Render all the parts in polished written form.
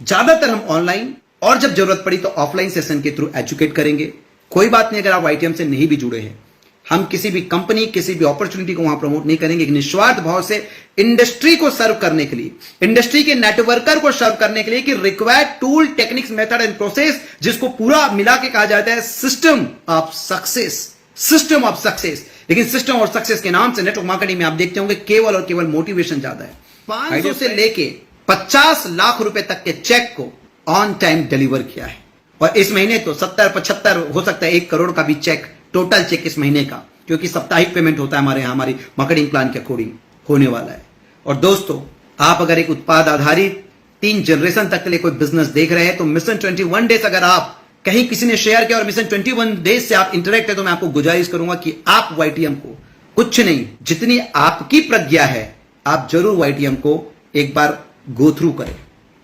ज्यादातर हम ऑनलाइन और जब जरूरत पड़ी तो ऑफलाइन सेशन के थ्रू एजुकेट करेंगे। कोई बात नहीं अगर आप वाईटीएम से नहीं भी जुड़े हैं, हम किसी भी कंपनी किसी भी अपॉर्चुनिटी को वहां प्रमोट नहीं करेंगे। निस्वार्थ भाव से इंडस्ट्री को सर्व करने के लिए, इंडस्ट्री के नेटवर्कर को सर्व करने के लिए कि required tool, techniques, method and process, जिसको पूरा मिला के कहा जाता है system of success. System of success. लेकिन सिस्टम और सक्सेस के नाम से नेटवर्क मार्केटिंग में आप देखते होंगे केवल और केवल मोटिवेशन ज्यादा है। 500 से लेके 50 लाख रुपए तक के चेक को ऑन टाइम डिलीवर किया है, और इस महीने तो 70-75 हो सकता है 1 करोड़ का भी चेक, टोटल चेक इस महीने का, क्योंकि साप्ताहिक पेमेंट होता है हमारे यहां, हमारी मार्केटिंग प्लान के अकॉर्डिंग होने वाला है। और दोस्तों, आप अगर एक उत्पाद आधारित 3 जनरेशन तक के लिए कोई बिजनेस देख रहे हैं तो मिशन 21 डेज अगर आप कहीं किसी ने शेयर किया और मिशन 21 डेज से आप इंटरेक्ट है तो मैं आपको गुजारिश करूंगा कि आप वाईटीएम को कुछ नहीं, जितनी आपकी प्रज्ञा है आप जरूर वाईटीएम को एक बार गो थ्रू करें।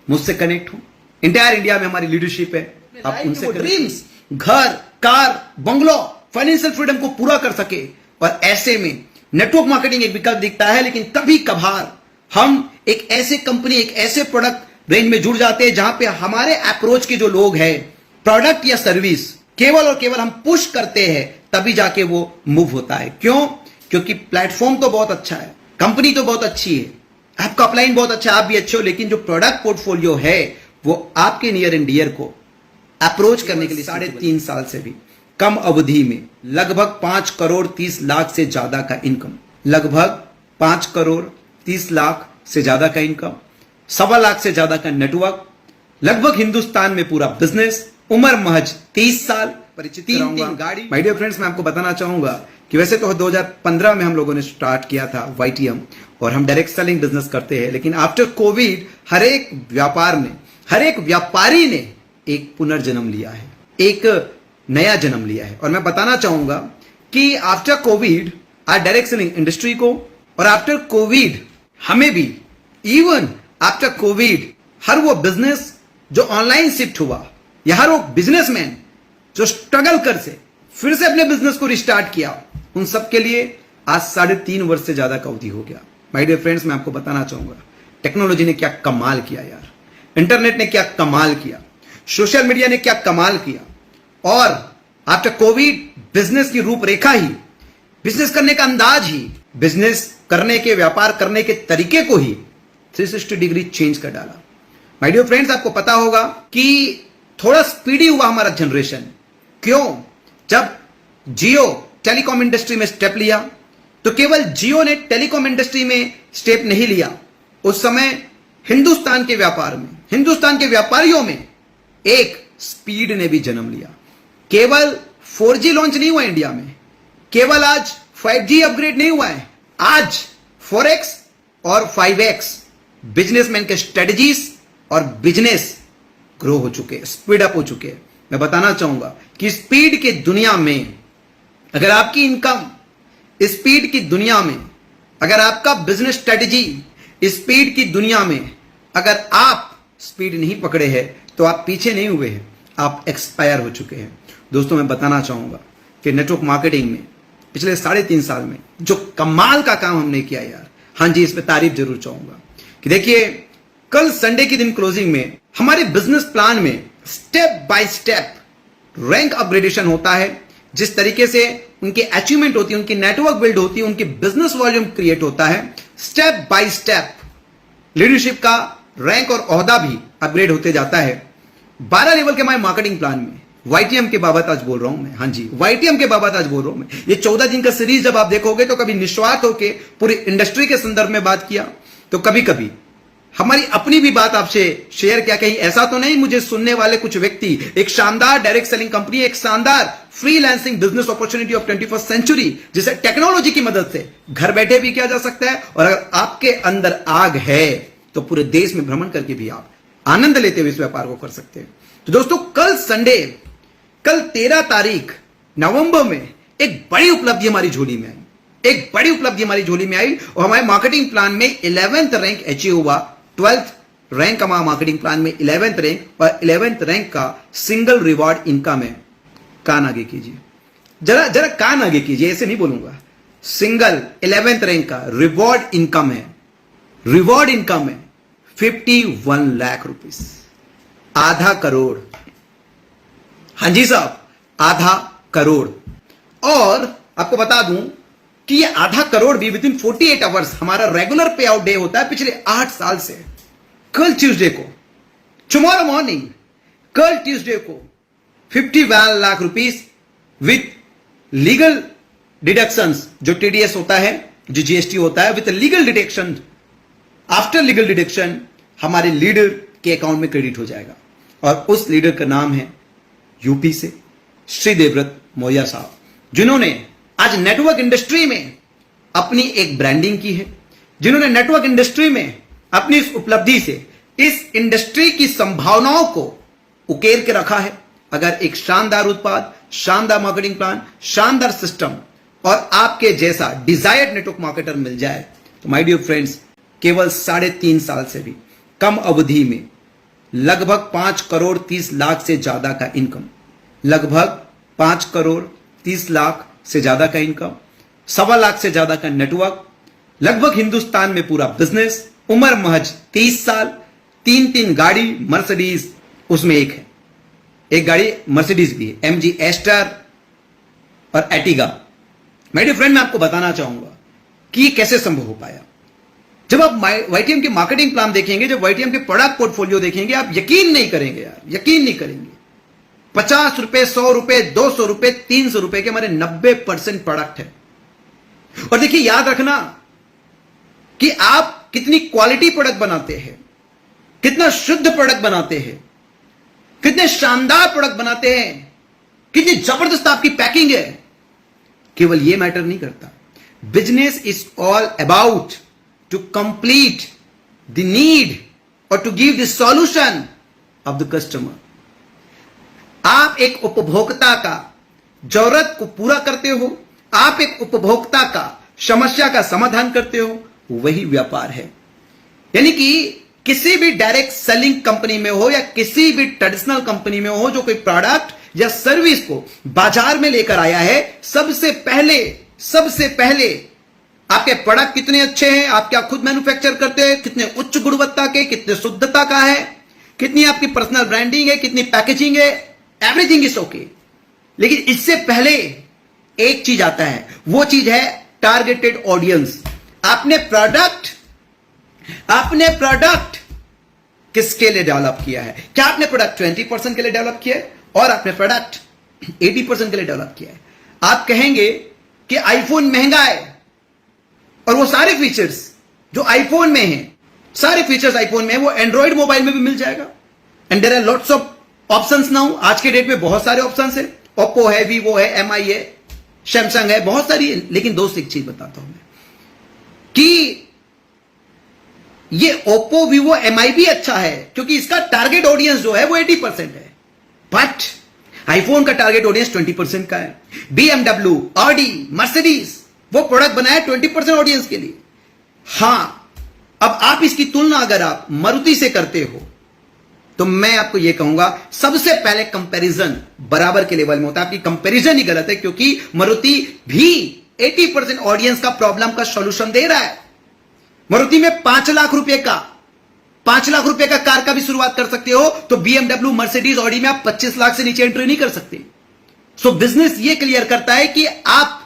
मुझसे कनेक्ट हो, इंटायर इंडिया में हमारी लीडरशिप है, आप उनसे ड्रीम्स, घर, कार, बंगलो, फाइनेंशियल फ्रीडम को पूरा कर सके। और ऐसे में नेटवर्क मार्केटिंग एक विकल्प दिखता है, लेकिन कभी कभार हम एक ऐसे कंपनी, एक ऐसे प्रोडक्ट रेंज में जुड़ जाते हैं जहां पे हमारे अप्रोच के जो लोग हैं, प्रोडक्ट या सर्विस केवल और केवल हम पुश करते हैं, तभी जाके वो मूव होता है। क्यों? क्योंकि प्लेटफॉर्म तो बहुत अच्छा है, कंपनी तो बहुत अच्छी है, आपका अपलाइन बहुत अच्छा है, आप भी अच्छे हो, लेकिन जो प्रोडक्ट पोर्टफोलियो है वो आपके नियर एंड डियर को अप्रोच करने के लिए 3.5 साल से भी कम अवधि में लगभग 5 करोड़ 30 लाख से ज्यादा का इनकम, लगभग 5 करोड़ 30 लाख से ज्यादा का इनकम, 1.25 लाख से ज्यादा का नेटवर्क, लगभग हिंदुस्तान में पूरा बिजनेस, उम्र महज 30 साल, परिचित कराऊंगा गाड़ी। माय डियर फ्रेंड्स, मैं आपको बताना चाहूंगा कि वैसे तो 2015 में हम लोगों ने स्टार्ट किया था वाईटीएम, और हम डायरेक्ट सेलिंग बिजनेस करते हैं, लेकिन आफ्टर कोविड हर एक व्यापार ने, हर एक व्यापारी ने एक पुनर्जन्म लिया है, एक नया जन्म लिया है। और मैं बताना चाहूंगा कि आफ्टर कोविड आज डायरेक्ट सेलिंग इंडस्ट्री को, और आफ्टर कोविड हमें भी, इवन आफ्टर कोविड हर वो बिजनेस जो ऑनलाइन शिफ्ट हुआ, या हर वो बिजनेसमैन जो स्ट्रगल कर से फिर से अपने बिजनेस को रिस्टार्ट किया, उन सब के लिए आज 3.5 वर्ष से ज्यादा का अवधि हो गया। माय डियर फ्रेंड्स, मैं आपको बताना चाहूंगा टेक्नोलॉजी ने क्या कमाल किया यार, इंटरनेट ने क्या कमाल किया, सोशल मीडिया ने क्या कमाल किया, और आफ्टर कोविड बिजनेस की रूपरेखा ही, बिजनेस करने का अंदाज ही, बिजनेस करने के, व्यापार करने के तरीके को ही 360 डिग्री चेंज कर डाला। माय डियर फ्रेंड्स, आपको पता होगा कि थोड़ा स्पीडी हुआ हमारा जनरेशन। क्यों? जब जियो टेलीकॉम इंडस्ट्री में स्टेप लिया तो केवल जियो ने टेलीकॉम इंडस्ट्री में स्टेप नहीं लिया, उस समय हिंदुस्तान के व्यापार में, हिंदुस्तान के व्यापारियों में एक स्पीड ने भी जन्म लिया। केवल 4G लॉन्च नहीं हुआ इंडिया में, केवल आज 5G अपग्रेड नहीं हुआ है, आज 4X और 5X बिजनेसमैन के स्ट्रेटजीज और बिजनेस ग्रो हो चुके हैं, स्पीड अप हो चुके हैं। मैं बताना चाहूंगा कि स्पीड की दुनिया में अगर आपकी इनकम स्पीड की दुनिया में, अगर आपका बिजनेस स्ट्रेटजी स्पीड की दुनिया में, अगर आप स्पीड नहीं पकड़े हैं तो आप पीछे नहीं हुए हैं, आप एक्सपायर हो चुके हैं। दोस्तों, मैं बताना चाहूंगा कि नेटवर्क मार्केटिंग में पिछले 3.5 साल में जो कमाल का काम हमने किया यार, हाँ जी, इस पर तारीफ जरूर चाहूंगा कि देखिए, कल संडे के दिन क्लोजिंग में हमारे बिजनेस प्लान में step by step rank upgradation होता है। जिस तरीके से उनकी अचीवमेंट होती है, उनकी नेटवर्क बिल्ड होती है, उनकी बिजनेस वॉल्यूम क्रिएट होता है, स्टेप बाय स्टेप लीडरशिप का रैंक और ओहदा भी अपग्रेड होते जाता है। 12 लेवल के हमारे मार्केटिंग प्लान में वाईटीएम के बाबत आज बोल रहा हूं मैं, हाँ जी, वाईटीएम के बाबत आज बोल रहा हूं मैं। ये 14 दिन का सीरीज जब आप देखोगे तो कभी निस्वार्थ होकर पूरी इंडस्ट्री के संदर्भ में बात किया, तो कभी कभी हमारी अपनी भी बात आपसे शेयर किया। कहीं ऐसा तो नहीं मुझे सुनने वाले कुछ व्यक्ति एक शानदार डायरेक्ट सेलिंग कंपनी, एक शानदार freelancing business opportunity of 21st century, जिसे टेक्नोलॉजी की मदद से घर बैठे भी किया जा सकता है, और अगर आपके अंदर आग है तो पूरे देश में भ्रमण करके भी आप आनंद लेते हुए इस व्यापार को कर सकते हैं। तो दोस्तों, कल संडे, कल 13 तारीख नवंबर में एक बड़ी उपलब्धि हमारी झोली में आई, एक बड़ी उपलब्धि हमारी झोली में आई, और हमारे मार्केटिंग प्लान में 11th रैंक अचीव हुआ। 12th रैंक हमारा मार्केटिंग प्लान में 11th रैंक, और 11th रैंक का सिंगल रिवॉर्ड इनकम है। कान आगे कीजिए, जरा जरा कान आगे कीजिए, ऐसे नहीं बोलूंगा। सिंगल 11th रैंक का रिवॉर्ड इनकम है, रिवॉर्ड इनकम है 51 लाख रुपीस। आधा करोड़। हां जी साहब, आधा करोड़। और आपको बता दूं कि ये आधा करोड़ भी विद इन 48 आवर्स हमारा रेगुलर पे आउट डे होता है पिछले 8 साल से। कल ट्यूसडे को, टुमारो मॉर्निंग, कल ट्यूसडे को 51 lakh rupees with legal deductions, जो टीडीएस होता है, जो जीएसटी होता है, with legal deduction, after legal deduction हमारे लीडर के अकाउंट में क्रेडिट हो जाएगा। और उस लीडर का नाम है यूपी से श्री देवव्रत मौर्य साहब, जिन्होंने आज नेटवर्क इंडस्ट्री में अपनी एक ब्रांडिंग की है, जिन्होंने नेटवर्क इंडस्ट्री में अपनी इस उपलब्धि से इस इंडस्ट्री की संभावनाओं को उकेर के रखा है। अगर एक शानदार उत्पाद, शानदार मार्केटिंग प्लान, शानदार सिस्टम और आपके जैसा डिजायर्ड नेटवर्क मार्केटर मिल जाए तो माय डियर फ्रेंड्स, केवल 3.5 साल से भी कम अवधि में लगभग 5 करोड़ 30 लाख से ज्यादा का इनकम, लगभग 5 करोड़ 30 लाख से ज्यादा का इनकम, 1.25 लाख से ज्यादा का नेटवर्क, लगभग हिंदुस्तान में पूरा बिजनेस, उम्र महज 30 साल, 3 गाड़ी मर्सिडीज, उसमें एक गाड़ी मर्सिडीज भी है, एमजी एस्टर और एटिगा। माय डियर फ्रेंड, मैं आपको बताना चाहूंगा कि ये कैसे संभव हो पाया। जब आप वाईटीएम के मार्केटिंग प्लान देखेंगे, जब वाईटीएम के प्रोडक्ट पोर्टफोलियो देखेंगे, आप यकीन नहीं करेंगे यार, यकीन नहीं करेंगे। 50 रुपए, 100 रुपए, 200 रुपए, 300 रुपए के हमारे 90% प्रोडक्ट है। और देखिए, याद रखना कि आप कितनी क्वालिटी प्रोडक्ट बनाते हैं, कितना शुद्ध प्रोडक्ट बनाते हैं, कितने शानदार प्रोडक्ट बनाते हैं, कितनी जबरदस्त आपकी पैकिंग है, केवल यह मैटर नहीं करता। Business is all about to complete the need और to give the solution of the customer. आप एक उपभोक्ता का जरूरत को पूरा करते हो, आप एक उपभोक्ता का समस्या का समाधान करते हो, वही व्यापार है। यानी कि किसी भी डायरेक्ट सेलिंग कंपनी में हो या किसी भी ट्रेडिशनल कंपनी में हो, जो कोई प्रोडक्ट या सर्विस को बाजार में लेकर आया है, सबसे पहले आपके प्रोडक्ट कितने अच्छे हैं, आप क्या खुद मैन्युफैक्चर करते हैं, कितने उच्च गुणवत्ता के, कितने शुद्धता का है, कितनी आपकी पर्सनल ब्रांडिंग है, कितनी पैकेजिंग है, एवरीथिंग इज ओके। लेकिन इससे पहले एक चीज आता है, वो चीज है टारगेटेड ऑडियंस। आपने प्रोडक्ट किसके लिए डेवलप किया है? क्या आपने प्रोडक्ट 20% के लिए डेवलप किया है और आपने प्रोडक्ट 80% के लिए डेवलप किया है? आप कहेंगे कि आईफोन महंगा है, और वो सारे फीचर्स जो आईफोन में हैं, सारे फीचर्स आईफोन में है, वो एंड्रॉइड मोबाइल में भी मिल जाएगा। And there are lots of options now. आज के डेट में बहुत सारे ऑप्शंस है, ओप्पो है, वीवो है, एमआई है, सैमसंग है, बहुत सारी है। लेकिन दोस्त एक चीज बताता हूं मैं कि ये ओप्पो, वीवो, एमआई भी अच्छा है, क्योंकि इसका टारगेट ऑडियंस जो है वो 80% है। बट आईफोन का टारगेट ऑडियंस 20% का है। बीएमडब्ल्यू, ऑडी, मर्सिडीज वो प्रोडक्ट बनाया 20% ऑडियंस के लिए। हां, अब आप इसकी तुलना अगर आप मारुति से करते हो तो मैं आपको यह कहूंगा, सबसे पहले कंपैरिजन बराबर के लेवल में होता है। आपकी कंपैरिजन ही गलत है, क्योंकि मारुति भी 80% ऑडियंस का प्रॉब्लम का सॉल्यूशन दे रहा है। मारुति में 5 लाख रुपए का कार का भी शुरुआत कर सकते हो, तो बीएमडब्ल्यू, मर्सिडीज, ऑडी में आप 25 लाख से नीचे एंट्री नहीं कर सकते। सो बिजनेस ये क्लियर करता है कि आप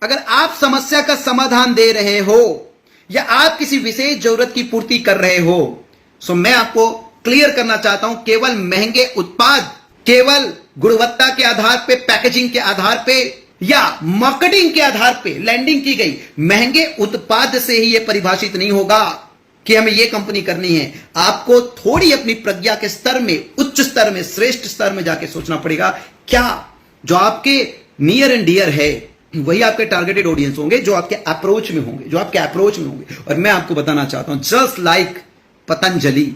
अगर आप समस्या का समाधान दे रहे हो या आप किसी विशेष जरूरत की पूर्ति कर रहे हो, सो मैं आपको क्लियर करना चाहता हूं, केवल महंगे उत्पाद, केवल गुणवत्ता के आधार पे, पैकेजिंग के आधार पे या मार्केटिंग के आधार पे लैंडिंग की गई महंगे उत्पाद से ही यह परिभाषित नहीं होगा कि हमें यह कंपनी करनी है। आपको थोड़ी अपनी प्रज्ञा के स्तर में, उच्च स्तर में, श्रेष्ठ स्तर में जाके सोचना पड़ेगा, क्या जो आपके नियर एंड डियर है वही आपके टारगेटेड ऑडियंस होंगे, जो आपके अप्रोच में होंगे। और मैं आपको बताना चाहता हूं, जस्ट लाइक पतंजलि,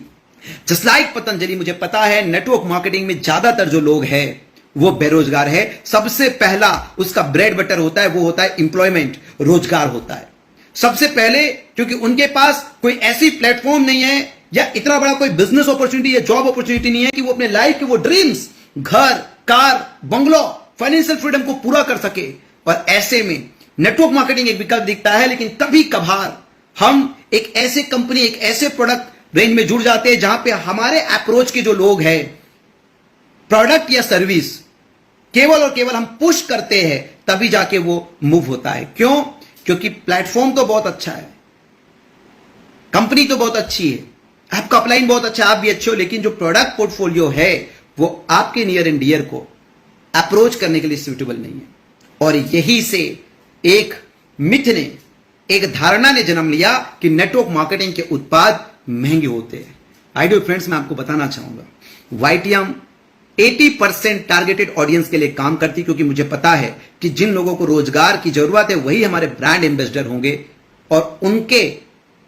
मुझे पता है नेटवर्क मार्केटिंग में ज्यादातर जो लोग हैं वो बेरोजगार है। सबसे पहला उसका ब्रेड बटर होता है, वो होता है एम्प्लॉयमेंट, रोजगार होता है सबसे पहले, क्योंकि उनके पास कोई ऐसी प्लेटफॉर्म नहीं है या इतना बड़ा कोई बिजनेस अपॉर्चुनिटी या जॉब अपॉर्चुनिटी नहीं है कि वो अपने लाइफ के वो ड्रीम्स, घर, कार, बंगलो, फाइनेंशियल फ्रीडम को पूरा कर सके। और ऐसे में नेटवर्क मार्केटिंग एक विकल्प दिखता है। लेकिन कभी कभार हम एक ऐसे कंपनी, एक ऐसे प्रोडक्ट रेंज में जुड़ जाते हैं, जहां पे हमारे अप्रोच के जो लोग हैं, प्रोडक्ट या सर्विस केवल और केवल हम पुश करते हैं, तभी जाके वो मूव होता है। क्यों? क्योंकि प्लेटफॉर्म तो बहुत अच्छा है, कंपनी तो बहुत अच्छी है, आपका अपलाइन बहुत अच्छा है, आप भी अच्छे हो, लेकिन जो प्रोडक्ट पोर्टफोलियो है वो आपके नियर एंड डियर को अप्रोच करने के लिए सूटेबल नहीं है। और यही से एक मिथ ने, एक धारणा ने जन्म लिया कि नेटवर्क मार्केटिंग के उत्पाद महंगे होते हैं। आई डियर फ्रेंड्स, मैं आपको बताना चाहूंगा, वाईटीएम 80% टारगेटेड ऑडियंस के लिए काम करती, क्योंकि मुझे पता है कि जिन लोगों को रोजगार की जरूरत है वही हमारे ब्रांड एम्बेसडर होंगे, और उनके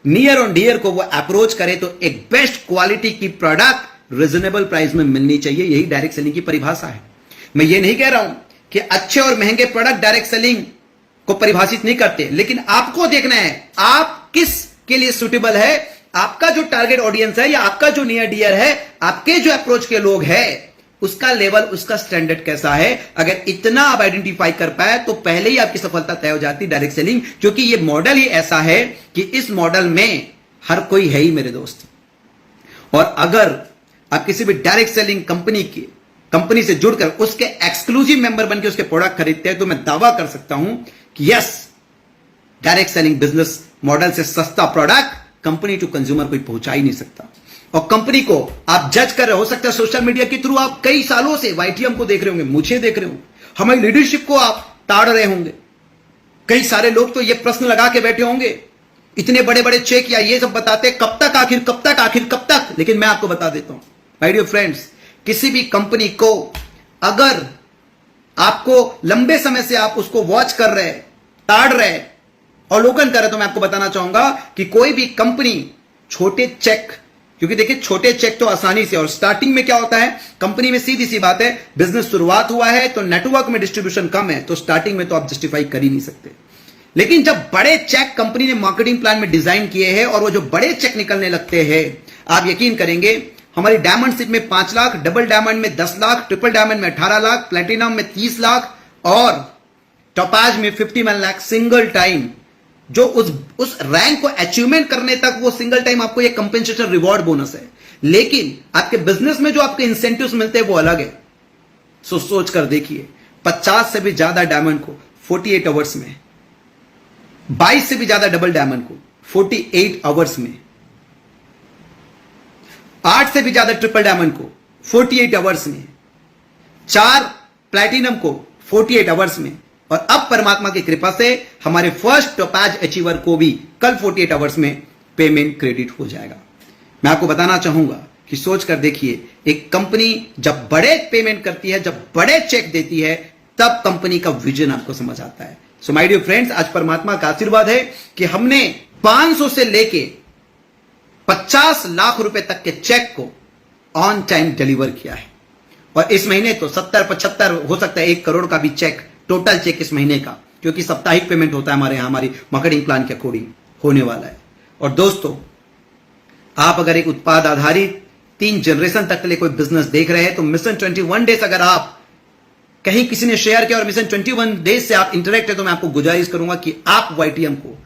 नियर ऑन डियर को वो अप्रोच करे तो एक बेस्ट क्वालिटी की प्रोडक्ट रिजनेबल प्राइस में मिलनी चाहिए। यही डायरेक्ट सेलिंग की परिभाषा है। मैं ये नहीं कह रहा हूं कि अच्छे और महंगे प्रोडक्ट डायरेक्ट सेलिंग को परिभाषित नहीं करते, लेकिन आपको देखना है आप किस के लिए सुटेबल है, आपका जो टारगेट ऑडियंस है या आपका जो नियर डियर है, आपके जो अप्रोच के लोग हैं, उसका लेवल, उसका स्टैंडर्ड कैसा है। अगर इतना आप आइडेंटिफाई कर पाए तो पहले ही आपकी सफलता तय हो जाती डायरेक्ट सेलिंग, क्योंकि ये मॉडल ही ऐसा है कि इस मॉडल में हर कोई है ही मेरे दोस्त। और अगर आप किसी भी डायरेक्ट सेलिंग कंपनी से जुड़कर उसके एक्सक्लूसिव मेंबर बनकर उसके प्रोडक्ट खरीदते हैं, तो मैं दावा कर सकता हूं कि yes, direct selling business model से सस्ता प्रोडक्ट कंपनी टू कंज्यूमर कोई पहुंचा ही नहीं सकता। और कंपनी को आप जज कर रहे हो सकता है सोशल मीडिया के थ्रू, आप कई सालों से वाईटीएम को देख रहे होंगे, मुझे देख रहे हो, हमारी लीडरशिप को आप ताड़ रहे होंगे। कई सारे लोग तो ये प्रश्न लगा के बैठे होंगे, इतने बड़े बड़े चेक या ये सब बताते, कब तक आखिर, कब तक आखिर, कब तक। लेकिन मैं आपको बता देता हूं माय डियर फ्रेंड्स, किसी भी कंपनी को अगर आपको लंबे समय से आप उसको वॉच कर रहे, ताड़ रहे, अवलोकन कर रहे, तो मैं आपको बताना चाहूंगा कि कोई भी कंपनी छोटे चेक, क्योंकि देखिए छोटे चेक तो आसानी से, और स्टार्टिंग में क्या होता है कंपनी में, सीधी सी बात है, बिजनेस शुरुआत हुआ है तो नेटवर्क में डिस्ट्रीब्यूशन कम है, तो स्टार्टिंग में तो आप जस्टिफाई कर ही नहीं सकते। लेकिन जब बड़े चेक कंपनी ने मार्केटिंग प्लान में डिजाइन किए हैं और वो जो बड़े चेक निकलने लगते हैं, आप यकीन करेंगे, हमारी डायमंड शिप में 5 लाख, डबल डायमंड में 10 लाख, ट्रिपल डायमंड में 18 लाख, प्लेटिनम में 30 लाख और टोपाज में 51 लाख सिंगल टाइम। जो उस रैंक को अचीवमेंट करने तक वो सिंगल टाइम आपको ये कंपेंसेशन रिवॉर्ड बोनस है, लेकिन आपके बिजनेस में जो आपके इंसेंटिव्स मिलते हैं वो अलग है। सोच कर देखिए, 50 से भी ज्यादा डायमंड को 48 आवर्स में, 22 से भी ज्यादा डबल डायमंड को 48 आवर्स में, 8 से भी ज्यादा ट्रिपल डायमंड को 48 आवर्स में, 4 प्लैटिनम को 48 आवर्स में, और अब परमात्मा की कृपा से हमारे फर्स्ट टोपाज अचीवर को भी कल 48 आवर्स में पेमेंट क्रेडिट हो जाएगा। मैं आपको बताना चाहूंगा कि सोच कर देखिए, एक कंपनी जब बड़े पेमेंट करती है, जब बड़े चेक देती है, तब कंपनी का विजन आपको समझ आता है। सो माय डियर फ्रेंड्स, आज परमात्मा का आशीर्वाद है कि हमने 500 से लेके 50 लाख रुपए तक के चेक को ऑन टाइम डिलीवर किया है, और इस महीने तो 70-75 हो सकता है 1 करोड़ का भी चेक, टोटल चेक इस महीने का, क्योंकि साप्ताहिक पेमेंट होता है हमारे यहां, हमारी मार्केटिंग प्लान के अकॉर्डिंग होने वाला है। और दोस्तों, आप अगर एक उत्पाद आधारित 3 जनरेशन तक के लिए कोई बिजनेस देख रहे हैं, तो मिशन 21 डेज अगर आप कहीं किसी ने शेयर किया और मिशन 21 डेज से आप इंटरेक्ट है, तो मैं आपको गुजारिश करूंगा कि आप वाईटीएम को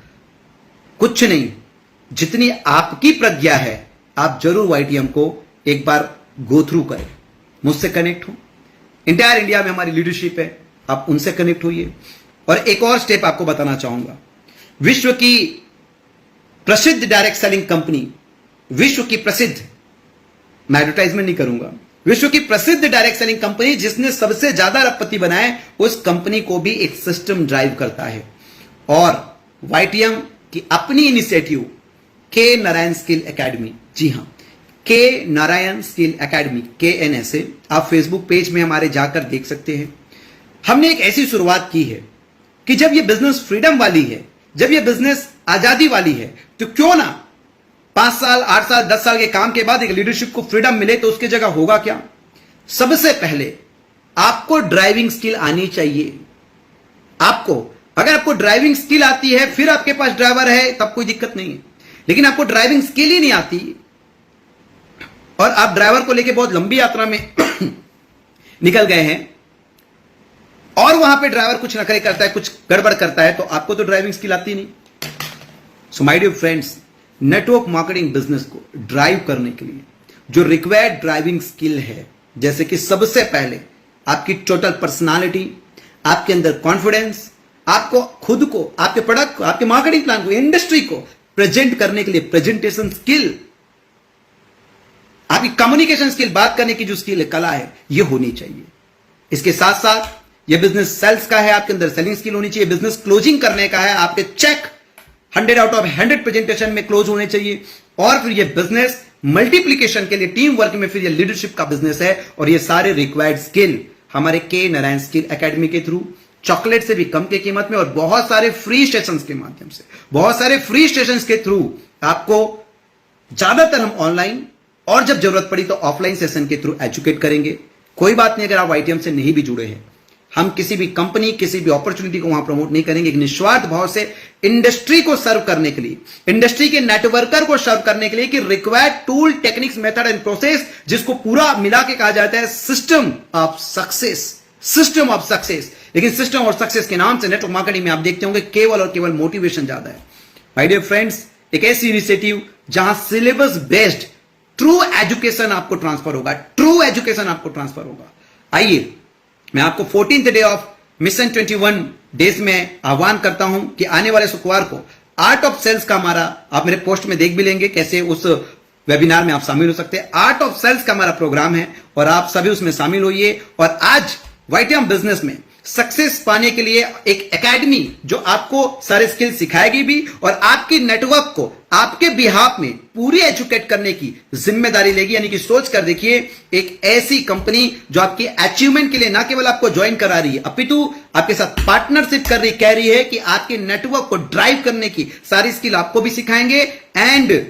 कुछ नहीं, जितनी आपकी प्रज्ञा है, आप जरूर वाईटीएम को एक बार गो थ्रू करें। मुझसे कनेक्ट हो, इंटायर इंडिया में हमारी लीडरशिप है, आप उनसे कनेक्ट होइए। और एक और स्टेप आपको बताना चाहूंगा, विश्व की प्रसिद्ध डायरेक्ट सेलिंग कंपनी, विश्व की प्रसिद्ध, मैं एडवर्टाइजमेंट नहीं करूंगा, विश्व की प्रसिद्ध डायरेक्ट सेलिंग कंपनी जिसने सबसे ज्यादा अरबपति बनाए, उस कंपनी को भी एक सिस्टम ड्राइव करता है। और वाईटीएम की अपनी इनिशिएटिव के नारायण स्किल एकेडमी, जी हां, के नारायण स्किल एकेडमी, KNSA, आप फेसबुक पेज में हमारे जाकर देख सकते हैं। हमने एक ऐसी शुरुआत की है कि जब यह बिजनेस फ्रीडम वाली है, जब यह बिजनेस आजादी वाली है, तो क्यों ना 5 साल, 8 साल, 10 साल के काम के बाद एक लीडरशिप को फ्रीडम मिले, तो उसकी जगह होगा क्या? सबसे पहले आपको ड्राइविंग स्किल आनी चाहिए। अगर आपको ड्राइविंग स्किल आती है, फिर आपके पास ड्राइवर है, तब कोई दिक्कत नहीं है। लेकिन आपको ड्राइविंग स्किल ही नहीं आती और आप ड्राइवर को लेकर बहुत लंबी यात्रा में निकल गए हैं, और वहां पे ड्राइवर कुछ नखरे करता है, कुछ गड़बड़ करता है, तो आपको तो ड्राइविंग स्किल आती नहीं। So my dear friends, network marketing business को ड्राइव करने के लिए जो रिक्वायर्ड ड्राइविंग स्किल है, जैसे कि सबसे पहले आपकी टोटल पर्सनालिटी, आपके अंदर कॉन्फिडेंस, आपको खुद को, आपके प्रोडक्ट को, आपके मार्केटिंग प्लान को, इंडस्ट्री को प्रेजेंट करने के लिए प्रेजेंटेशन स्किल, आपकी कम्युनिकेशन स्किल, बात करने की जो स्किल है, कला है, यह होनी चाहिए। इसके साथ साथ यह बिजनेस सेल्स का है, आपके अंदर सेलिंग स्किल होनी चाहिए। बिजनेस क्लोजिंग करने का है, आपके चेक 100 आउट ऑफ 100 प्रेजेंटेशन में क्लोज होने चाहिए। और फिर यह बिजनेस मल्टीप्लीकेशन के लिए, टीम वर्क में फिर यह लीडरशिप का बिजनेस है। और ये सारे रिक्वायर्ड स्किल हमारे के नारायण स्किल एकेडमी के थ्रू, चॉकलेट से भी कम के कीमत में और बहुत सारे फ्री स्टेशंस के माध्यम से, बहुत सारे फ्री स्टेशंस के थ्रू आपको ज्यादातर हम ऑनलाइन और जब जरूरत पड़ी तो ऑफलाइन सेशन के थ्रू एजुकेट करेंगे। कोई बात नहीं अगर आप आईटीएम से नहीं भी जुड़े हैं, हम किसी भी कंपनी, किसी भी अपॉर्चुनिटी को वहां प्रमोट नहीं करेंगे। एक निस्वार्थ भाव से इंडस्ट्री को सर्व करने के लिए, इंडस्ट्री के नेटवर्कर को सर्व करने के लिए कि required tool, techniques, method and process, जिसको पूरा मिला के कहा जाता है system of success. System of success. लेकिन सिस्टम और सक्सेस के नाम से नेटवर्क मार्केटिंग में आप देखते होंगे केवल और केवल मोटिवेशन ज्यादा है। माय डियर फ्रेंड्स, एक ऐसी इनिशिएटिव जहां सिलेबस बेस्ड ट्रू एजुकेशन आपको ट्रांसफर होगा, ट्रू एजुकेशन आपको ट्रांसफर होगा। आइए मैं आपको 14th day of mission 21 days में आह्वान करता हूं कि आने वाले शुक्रवार को आर्ट ऑफ सेल्स का हमारा, आप मेरे पोस्ट में देख भी लेंगे कैसे उस वेबिनार में आप शामिल हो सकते हैं। आर्ट ऑफ सेल्स का हमारा प्रोग्राम है और आप सभी उसमें शामिल होइए। और आज वाईटीएम बिजनेस में सक्सेस पाने के लिए एक एकेडमी जो आपको सारे स्किल सिखाएगी भी और आपकी नेटवर्क को आपके बिहाफ में पूरी एजुकेट करने की जिम्मेदारी लेगी। यानी कि सोच कर देखिए, एक ऐसी कंपनी जो आपकी अचीवमेंट के लिए ना केवल आपको ज्वाइन करा रही है, अपितु आपके साथ पार्टनरशिप कर रही, कह रही है कि आपके नेटवर्क को ड्राइव करने की सारी स्किल आपको भी सिखाएंगे एंड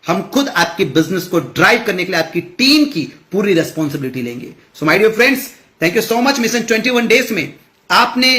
हम खुद आपके बिजनेस को ड्राइव करने के लिए आपकी टीम की पूरी रेस्पॉन्सिबिलिटी लेंगे। So my dear friends, thank you so much. Mission 21 days में आपने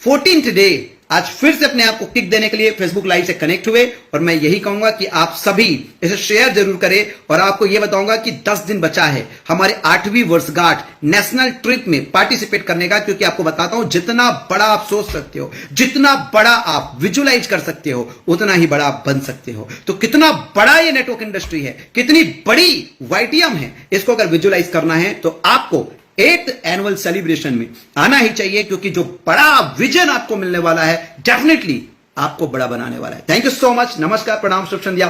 14th डे आज फिर से अपने आप को किक देने के लिए फेसबुक लाइव से कनेक्ट हुए और मैं यही कहूंगा कि आप सभी इसे शेयर जरूर करें। और आपको यह बताऊंगा कि 10 दिन बचा है हमारे 8वीं वर्षगांठ नेशनल ट्रिप में पार्टिसिपेट करने का, क्योंकि आपको बताता हूं जितना बड़ा आप सोच सकते हो, जितना बड़ा आप विजुलाइज कर सकते हो, उतना ही बड़ा आप बन सकते हो। तो कितना बड़ा ये नेटवर्क इंडस्ट्री है, कितनी बड़ी वाईटीएम है, इसको अगर विजुलाइज करना है तो आपको 8th एनुअल सेलिब्रेशन में आना ही चाहिए, क्योंकि जो बड़ा विजन आपको मिलने वाला है डेफिनेटली आपको बड़ा बनाने वाला है। Thank you so much. नमस्कार, प्रणाम, शुभ संध्या।